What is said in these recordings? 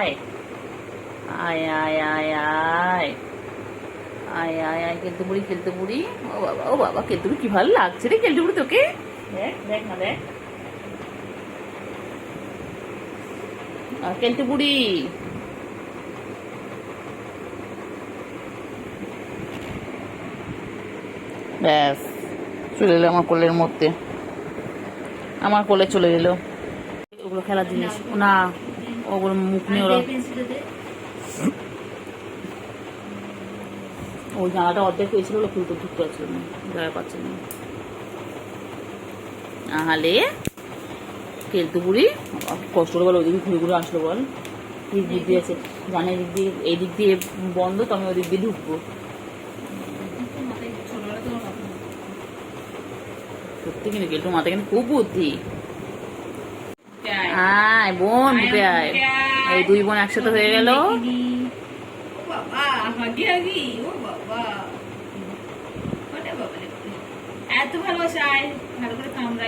আয় আয় আয় আয় আয় আয় আয় আয় খেলতে বুড়ি খেলতে বুড়ি। ও বাবা খেলতে বুড়ি কি ভালো লাগছে রে খেলতে বুড়ি তোকে। দেখ দেখ না দেখ খেলতে বুড়ি। ব্যাস চলে এলো আমার কোলের মধ্যে, আমার কোলে চলে এলো। ওগুলো খেলার জিনিস না, ওগুলো মুখ নিয়ে ওরা। ওই জানাটা অর্ধেক হয়েছিল, ওগুলো খুলতে ঢুকতে পারছিল না, জায়গা পাচ্ছিল না। আহালে খেলতে বুড়ি কষ্ট করে বল, ওইদিকে ঘুরে ঘুরে আসলো বল। কি বুদ্ধি আছে জানে, এদিক দিয়ে এই দিক দিয়ে বন্ধ, তো আমি ওই দিক দিয়ে ঢুকবো। সত্যি কিন্তু কেলটুর মাথায় কিন্তু খুব বুদ্ধি। আয় বোন ঢুকে আয়, এই দুই বোন একসাথে হয়ে গেল।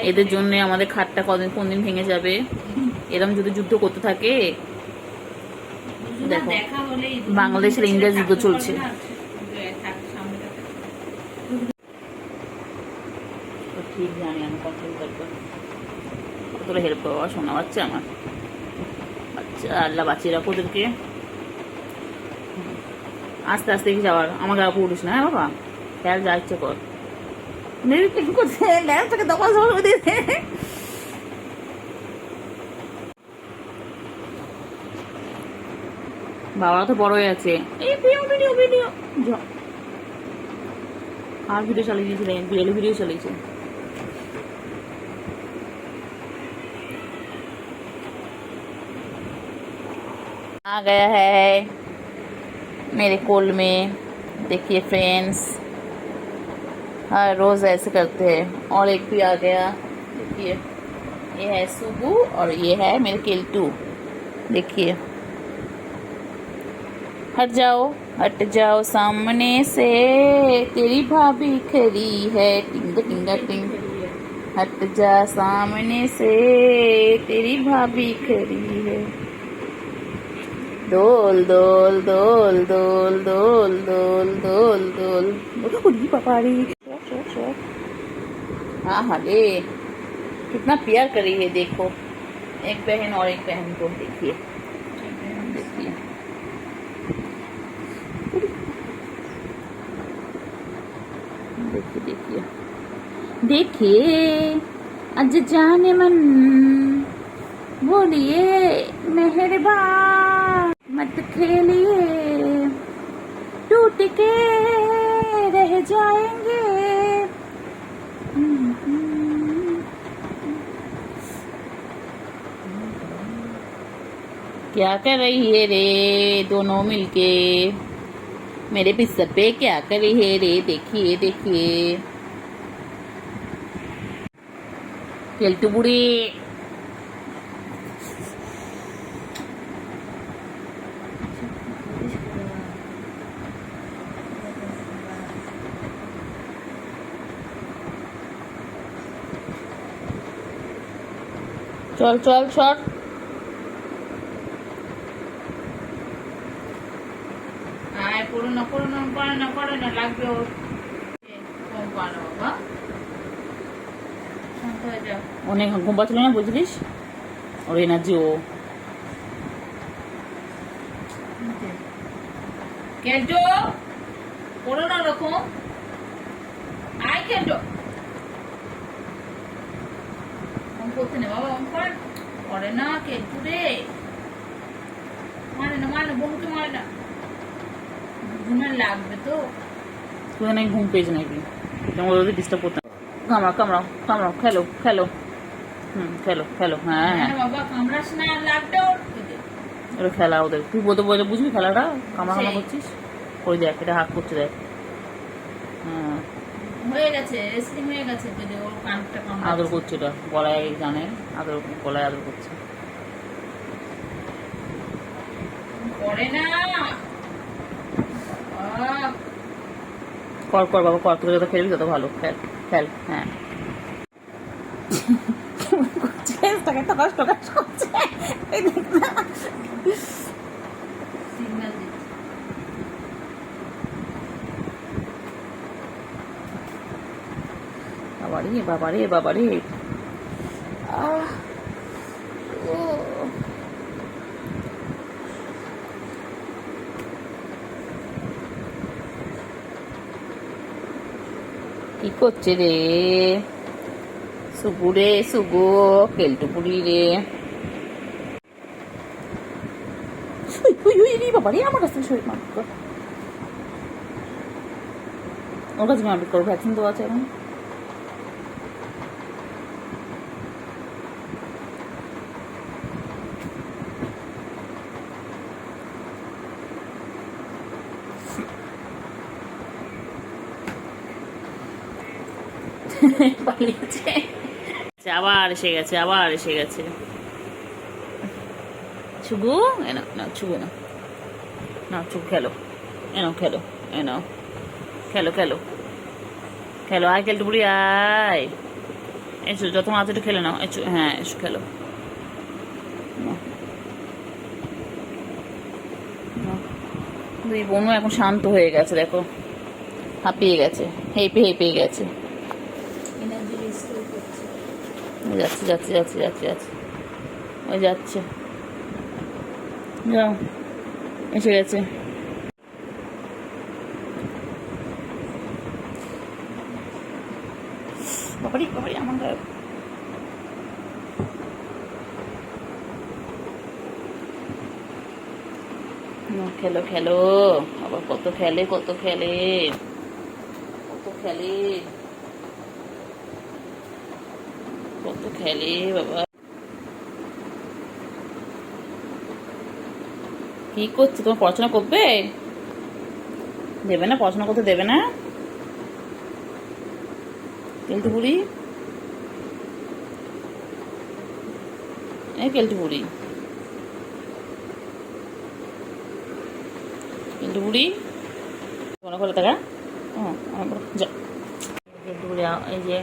এদের জন্য আমাদের খাটটা কোন দিন ভেঙে যাবে। এরকম যদি যুদ্ধ করতে থাকে, দেখো বাংলাদেশের ইন্ডিয়া যুদ্ধ চলছে। ঠিক জানি আমি কতটা হেল্প করবো, শোনা বাচ্চা আমার বাচ্চা, আল্লাহ বাঁচিয়ে রাখো ওদেরকে। আস্তে আস্তে কি যাওয়ার, আমার গা পড়িস না। হ্যাঁ বাবা খেয়াল যা ইচ্ছে কর। বাবা তো বড় হয়ে আছে। আর ভিডিও চালিয়ে দিয়েছিলেন, বিড়ালি ভিডিও চালিয়েছে। आ गया है मेरे कोल में, देखिए फ्रेंड्स, हर रोज ऐसे करते हैं। और एक भी आ गया, देखिए ये है सुबू और ये है मेरे केल्टू। देखिए हट जाओ सामने से, तेरी भाभी खड़ी है, टिंग टिंग टिंग। हट जा सामने से, तेरी भाभी खड़ी है। दोल दोल दोल दोल दोल दोल दोल दोल पपाड़ी। हाँ हाँ रे कितना प्यार करी है, देखो एक बहन और एक बहन को। देखिए देखिए देखिए देखिए देखिए आज जाने मन बोलिए मेहरबान मत खेलिए, टूट के रह जाएंगे। क्या कर रही है रे दोनों मिलके, मेरे बिस्तर पे क्या कर रही है रे। देखिए देखिए केल्टू बुढ़ी। चल चल चल আয় করো না করো না করে না করে না লাগবে ওর কম পানো বাবা, শান্ত হয়ে যাও। অনেক ঘুম পাচ্ছিল না বুঝলিস, ওর এনার্জি। ও কেল্টো করো না রকম, আয় কেল্টো করতে নে বাবা, করে না কেল্টু রে, মানে না মানে বহুকে মারে না, ঘুমের লাগবে তো। তুই নাকি ঘুম পেয়েছে নাকি, তোমার ওদের ডিস্টার্ব করতে। কামড়াও কামড়াও কামড়াও, খেলো খেলো, খেলো খেলো। হ্যাঁ হ্যাঁ বাবা কামড়াস না, লাগবে ওরা খেলা ওদের। তুই বলতে বলে বুঝবি খেলাটা, কামড়ানো করছিস। ওই দেখ এটা হাত করছে দেখ। হ্যাঁ হয়ে গেছে, রেসলিং হয়ে গেছে। যদি ওর কানটা আদর করছে, এটা গলায় জানে আদর, গলায় আদর করছে। করে না কর কর বাবা কর, তোকে যত খেলবি তত ভালো। খেল খেল। হ্যাঁ বাবারে বাবারে। আহ ও কি করছে রে সুগু রে, সুগু কেলটুপুরি রে। বাবা রে, আমার কাছ থেকে শরীর মারপিট কর, ওর কাছে মারপিট করো, ভ্যাকসিন তো আছে এখন। পালিয়েছে, আবার এসে গেছে, আবার এসে গেছে। ছুগু এনো না, ছুগু না, না ছুগু খেলো, এনো খেলো, এনো খেলো, খেলো খেলো, আয় কেলটুপুরি আয়, এসো যত মাছ একটু খেলে নাও, এসো, হ্যাঁ এসো খেলো। দুই বোনও এখন শান্ত হয়ে গেছে, দেখো হাঁপিয়ে গেছে, হেঁপে হেঁপে গেছে। যাচ্ছে যাচ্ছে যাচ্ছে যাচ্ছে যাচ্ছে, ওই যাচ্ছে, যাও এসে গেছে। বাবারি বাবারি আমার গায়ে, খেলো খেলো, আবার কত খেলে, কত খেলে, কত খেলে, কত খেলে বাবা। কি করছে, তোমার পড়াশোনা করবে? দেবে না, পড়াশোনা করতে দেবে না কেলটুপুরি, এই কেলটুপুরি, কেলটুপুরি মনে করে টাকা, যা কেলটুপুরি। এই যে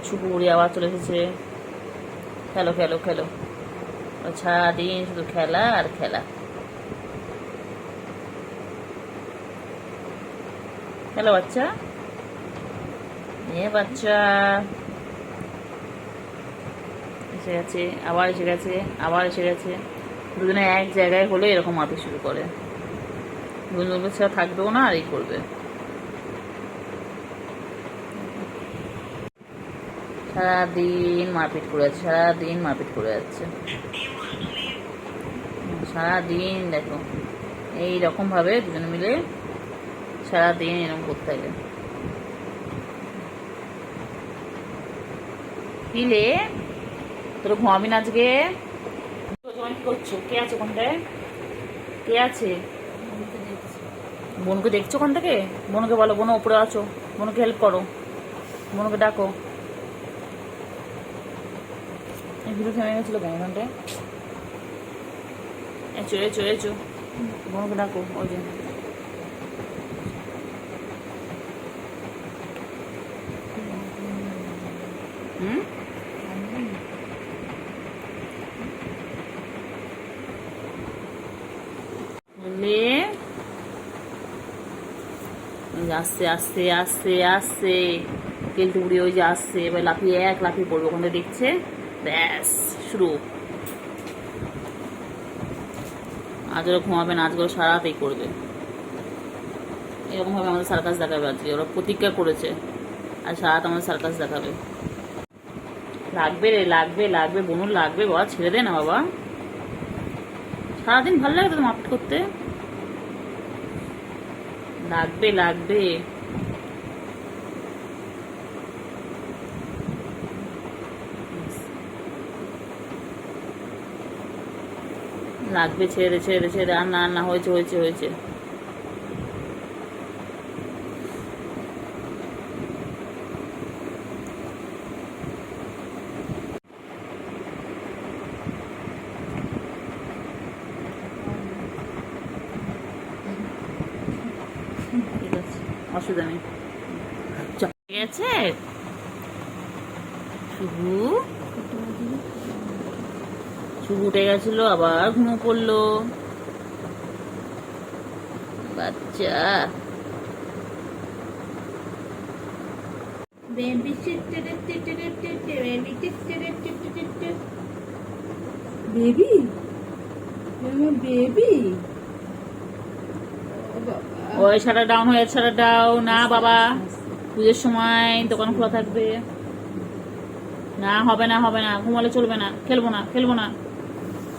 ছুপুরি আবার চলে এসেছে, খেলো খেলো খেলো, সারাদিন শুধু খেলা আর খেলা, খেলো বাচ্চা, এ বাচ্চা এসে গেছে, আবার এসে গেছে, আবার এসে গেছে। দুজনে এক জায়গায় হলে এরকম মারতে শুরু করে, দুজনের ছাড়া থাকবেও না, আর এই করবে। সারাদিন মারপিট করে যাচ্ছে, সারাদিন মারপিট করে যাচ্ছে, সারাদিন দেখো এইরকম ভাবে দুজনে মিলে সারাদিন এরকম করতে থাকে। কিলে তোর ঘুমাবি না আজকে? তোমার কি করছো? কে আছে ওখানটায়? কে আছে? বোনকে দেখছো ওখান থেকে? বোনকে বলো, বোন ওপরে আছো, বোনকে হেল্প করো, বোনকে ডাকো। এই ভিডিও থেমে গেছিল কেন ওখানটায়? এচো এচো এচো, বোনকে ডাকো, ওই যে আসছে আসছে আসছে আসছে কেলটুপুরি, ওই যে আসছে, এবার লাফিয়ে এক লাফিয়ে পড়বে, ওখানে দেখছে, ব্যাস শুরু। আজ ওরা ঘুমাবে না, আজকে ওরা সারা রাতেই করবে, এরকম ভাবে আমাদের সার্কাস দেখাবে আজকে, ওরা প্রতিজ্ঞা করেছে আর সারা রাত আমাদের সার্কাস দেখাবে। লাগবে রে, লাগবে লাগবে, বনুর লাগবে বাবা, ছেড়ে দে না বাবা, সারাদিন ভালো লাগে তো মারপিট করতে, লাগবে লাগবে। লাগবে, ছেড়ে দে ছেড়ে দে ছেড়ে দে, আর না আর না, হয়েছে হয়েছে হয়েছে। ঠিক আছে, অসুবিধা নেই, চলে গেছে শুভু, শুভু উঠে গেছিল, আবার ঘুমো পড়লো বাচ্চা। বেবি বেবি বেবি ওই শাটার ডাউন হয়ে শাটার ডাউন না বাবা, পুজোর সময় দোকান খোলা থাকবে না, হবে না হবে না, ঘুমালে চলবে না, খেলবো না খেলবো না।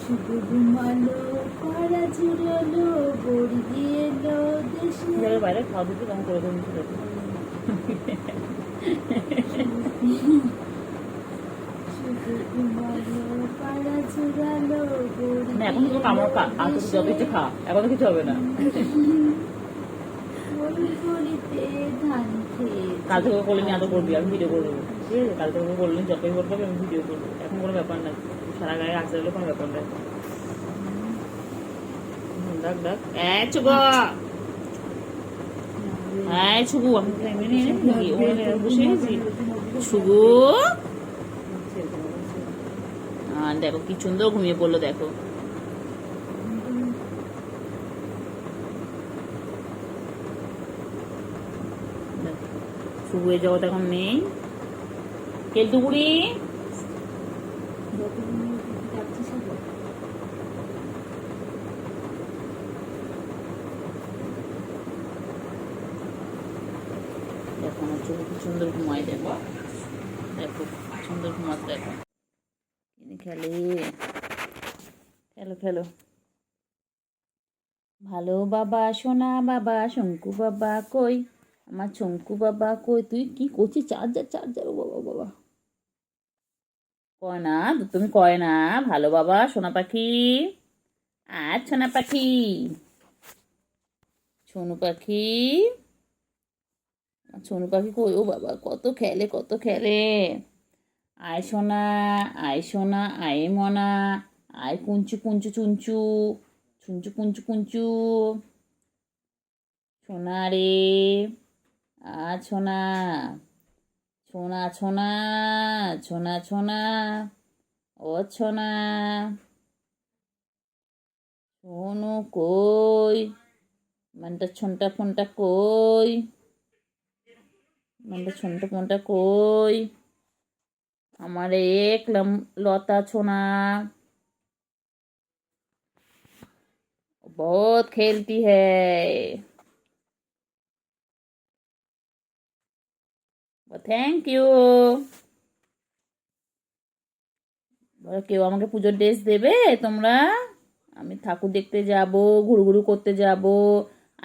শুধু ঘুমালো পাড়া ঝুরালো বড়ি এলো দেশে বাইরে খাওয়া দিতে কেমন করে দেবেন এখন তো কামড় যত কিছু খা, এখন তো কিছু হবে না। কাল থেকে করলে নি এত করবি, আমি ভিডিও করে দেবো, ঠিক আছে? কাল থেকে করলে যতই করবো আমি ভিডিও করবো, এখন কোনো ব্যাপার না, সারা গায়ে আসতে গেলে কোনো ব্যাপার না। ডাক ডাক ছুগো ছুগু, আমি বসে গেছি ছুগু। দেখো কি সুন্দর ঘুমিয়ে পড়লো, দেখো শুভ এই জগৎ এখন নেই। কেলটুকুড়ি দেখো আমার চোখ কি সুন্দর ঘুমায়, দেখো দেখো সুন্দর ঘুমাতে, দেখো খেলে খেলো খেলো। ভালো বাবা সোনা বাবা শঙ্কু বাবা কই, আমার শঙ্কু বাবা কই, তুই কি করছিস? চার্জার চার্জার, ও বাবা বাবা কয় না, তুমি কয় না ভালো বাবা সোনা পাখি, আর সোনা পাখি সোনু পাখি, সোনু পাখি কই, ও বাবা কত খেলে কত খেলে। আয় সোনা আয় সোনা আয় মনা, আয় কুঞ্চু কুঞ্চু চুঞ্চু চুঞ্চু কুঞ্চু কুঞ্চু, সোনা রে আ ছোনা ছোনা ছোনা ছোনা ছোনা ও ছোনা সোনু কই, মানটা ছনটা ফোনটা কই, মানটা ছনটা ফোনটা কই, আমার এক লতা ছোনা बहुत खेलती है। Thank you. কেউ আমাকে পুজোর ড্রেস দেবে তোমরা? আমি ঠাকুর দেখতে যাব, ঘুরঘুরু করতে যাব,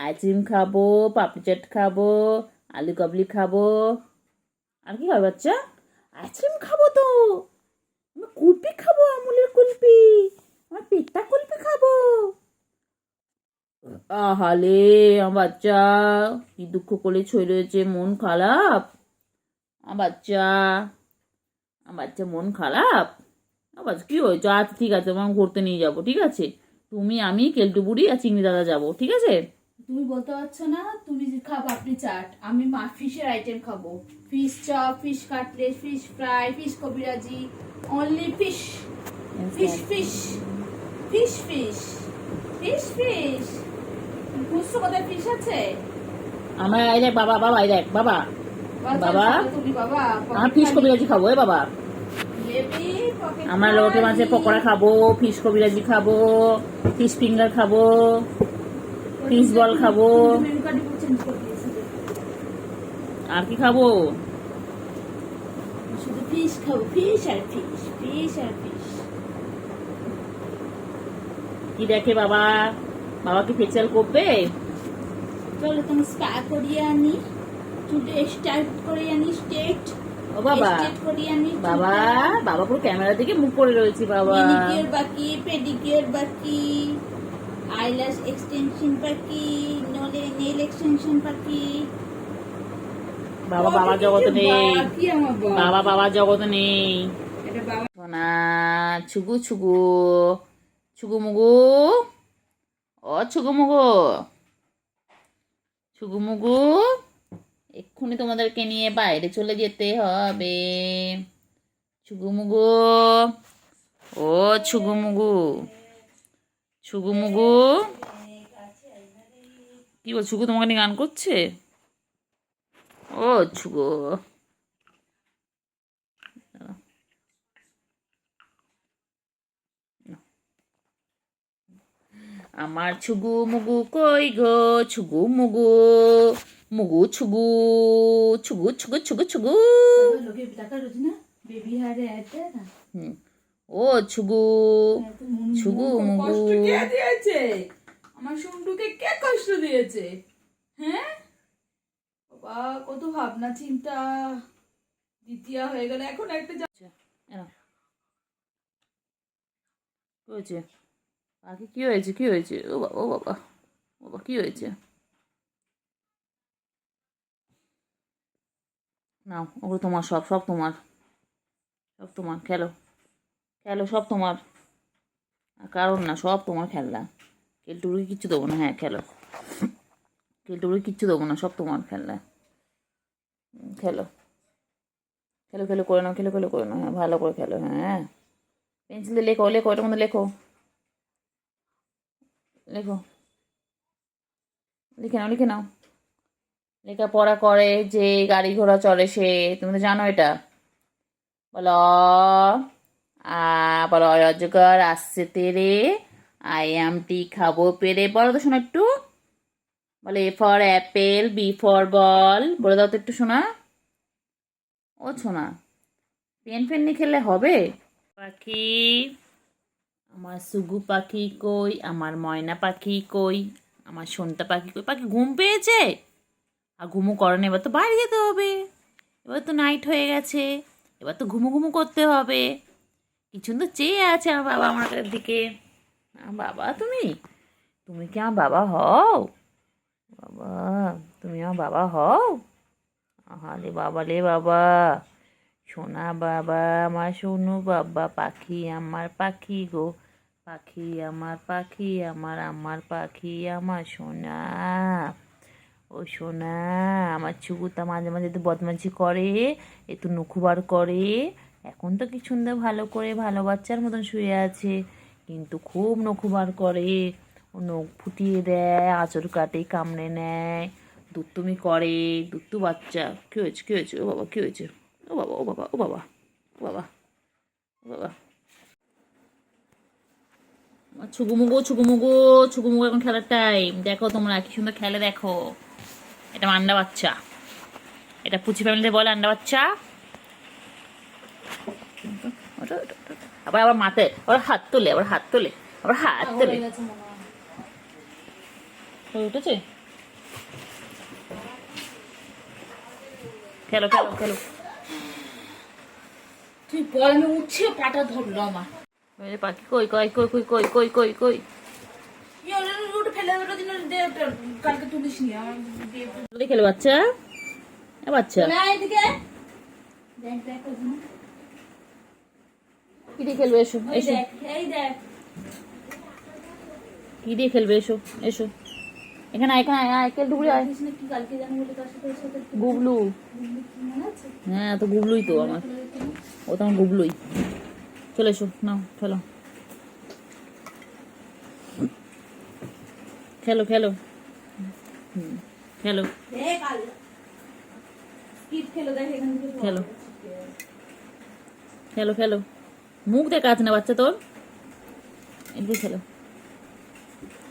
আইসক্রিম খাবো, পাপড়ি চাট খাবো, আলু কাবলি খাবো, আর কি খাবে বাচ্চা? আইসক্রিম খাবো তো, আমি কুলপি খাবো, আমুলের কুলপি, আমার পেটটা কুলপি খাবো। আহালে আমার বাচ্চা কি দুঃখ করে ছড়ে রয়েছে, মন খারাপ আমার বাচ্চা, আমার বাচ্চা মন খারাপ। আবার কি হয়েছে? আচ্ছা ঠিক আছে, আমার ঘুরতে নিয়ে যাবো, ঠিক আছে? তুমি আমি কেলটু বুড়ি আর চিংড়ি দাদা যাবো, ঠিক আছে? তুমি বলতে পারছো না, তুমি খাও পাপড়ি চাট, আমি ফিশের আইটেম খাবো, fish chop, fish cutlet, fish fry, fish kabiraji, only fish fish fish fish fish fish fish. বুঝছো কোথায় ফিশ আছে? আমার এই দেখ বাবা, বাবা এই দেখ বাবা, বাবা তুমি বাবা আমার ফিশ কবিরাজি খাবো, এ বাবা আমরা লোটে মাছের পকোড়া খাবো, ফিশ কবিরাজি খাবো, ফিশ ফিঙ্গার খাবো, ফিশ বল খাবো, আর কি খাবো? শুধু ফিশ খাবো, ফিশ আর ফিশ, ফিশ আর ফিশ। কি দেখে বাবা? বাবা কি ফেসিয়াল করবে? চলো তুমি স্পা করিয়ে আনি, চুলটা স্টাইল করে আনি, স্ট্রেট। ও বাবা বাবা, বাবা পুরো ক্যামেরা দিকে মুখ করে রয়েছে বাবা। ম্যানিকিউর বাকি, পেডিকিউর বাকি, আইল্যাশ এক্সটেনশন বাকি, নেল এক্সটেনশন বাকি। বাবা বাবা জগতে নেই, বাবা বাবা জগতে নেই। সোনা ছুগু ছুগু ছুগু মুগু, ও ছুগু মুগু ছুগু মুগু, এক্ষুনি তোমাদেরকে নিয়ে বাইরে চলে যেতে হবে। ছুগুমুগু, ও ছুগুমুগু ছুগুমুগু, কি বল ছুগু তোমাকে নিয়ে গান করছে? ও ছুগু আমার ছুগু মুগু কই গো, ছুগু মুগু, মুগু ছুগু, ছুগু ছুগু ছুগু ছুগু। লোকে টাকা রোজ না বেবি হারে আছে না। হুম, ও ছুগু, ছুগু মুগু। কষ্ট কে দিয়েছে? আমার শুন্ডুকে কে কষ্ট দিয়েছে? হ্যাঁ বাবা, কত ভাবনা চিন্তা, দ্বিতীয় হয়ে গেল, এখন একটা এনো। কি হয়েছে পাখি? কি হয়েছে? কি হয়েছে? ও বাবা, ও বাবা, ও বাবা, কি হয়েছে? নাও, ওগুলো তোমার, সব সব তোমার, সব তোমার। খেলো, খেলো, সব তোমার। আর কারণ না, সব তোমার খেলনা। কেলটুকুকে কিচ্ছু দেবো না। হ্যাঁ খেলো, কেলটুকুকে কিচ্ছু দেবো না, সব তোমার খেলনা। খেলো, খেলো, খেলো করে নাও, খেলো, খেলো করে নাও। হ্যাঁ ভালো করে খেলো। হ্যাঁ পেন্সিল দিয়ে লেখো, লেখো, এটার মধ্যে লেখো, লেখো, লিখে নাও, লিখে নাও। লেখাপড়া করে যে, গাড়ি ঘোড়া চড়ে সে, তুমি তো জানো এটা। বলো বলো, অজগর আসছে তেরে, আই এম টি খাবো পেরে। বলো তো শোনা একটু। বলে A for apple, B for ball. বলে দাও তো একটু শোনা। ও শোনা, পেন ফেন নিয়ে খেললে হবে? পাখি, আমার সুগু পাখি কই, আমার ময়না পাখি কই, আমার সোনটা পাখি কই। পাখি ঘুম পেয়েছে? আর ঘুমো করে না, এবার তো বাইরে যেতে হবে। এবার তো নাইট হয়ে গেছে, এবার তো ঘুমো ঘুমো করতে হবে। কিছু তো চেয়ে আছে আমার বাবা আমার দিকে। বাবা তুমি, তুমি কি আমার বাবা হও? বাবা, তুমি আমার বাবা হও? আহারে বাবা রে বাবা, সোনা বাবা, আমার সোনু বাবা, পাখি আমার পাখি গো, পাখি আমার পাখি, আমার পাখি, আমার সোনা। ও সোনা, আমার চুকুতা মাঝে মাঝে তো বদমাইশি করে, একটু নখু বার করে। এখন তো কি সুন্দর ভালো করে ভালো বাচ্চার মতন শুয়ে আছে, কিন্তু খুব নখু বার করে। ও নখ ফুটিয়ে দেয়, আঁচড় কাটে, কামড়ে নেয়, দুত্তুমি করে। দুত্তু বাচ্চা। কী হয়েছে? কী হয়েছে? ও বাবা, কী হয়েছে? ও বাবা, ও বাবা, ও বাবা, ও বাবা, ও বাবা। ছুগুমুগু, ছুগুমুগু, ছুগুমুগু, এখন খেলার টাইম। দেখো তোমরা কি সুন্দর খেলে, দেখো। এটা আমার আন্ডা বাচ্চা, এটা পুচি ফ্যামিলিতে বলে আন্ডা বাচ্চা। আবার আবার মাথায় আবার হাত তোলে, আবার হাত তোলে, আবার হাত তোলে। উঠেছে? খেলো, খেলো, খেলো। তুই বল, আমি উঠছে পাটা ধরলো আমার। পাখি কই, কই, কই, কই, কই, কই, কই, কই। ফেলে কালকে তুলিস নি আমার। খেলো বাচ্চা, বাচ্চা। এদিকে দেখ, দেখ কি দিয়ে খেলবে? এসো, এসো। এই দেখ, কি দিয়ে খেলবে? এসো, এসো। এখানে এখানে আয়, কেলটুকুরি আয়। কি কালকে জানো বলে তার সাথে গুবলু। মনে আছে? হ্যাঁ তো গুবলুই তো আমার, ও তো আমার গুবলুই। চলে এসো, নাও খেলো, খেলো, খেলো। খেলো, দেখ আল স্কিপ খেলো, দেখ এখান থেকে খেলো, খেলো, খেলো। মুখ দেখা আছে না বাচ্চা তোর? এদিকে খেলো,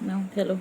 নাও খেলো।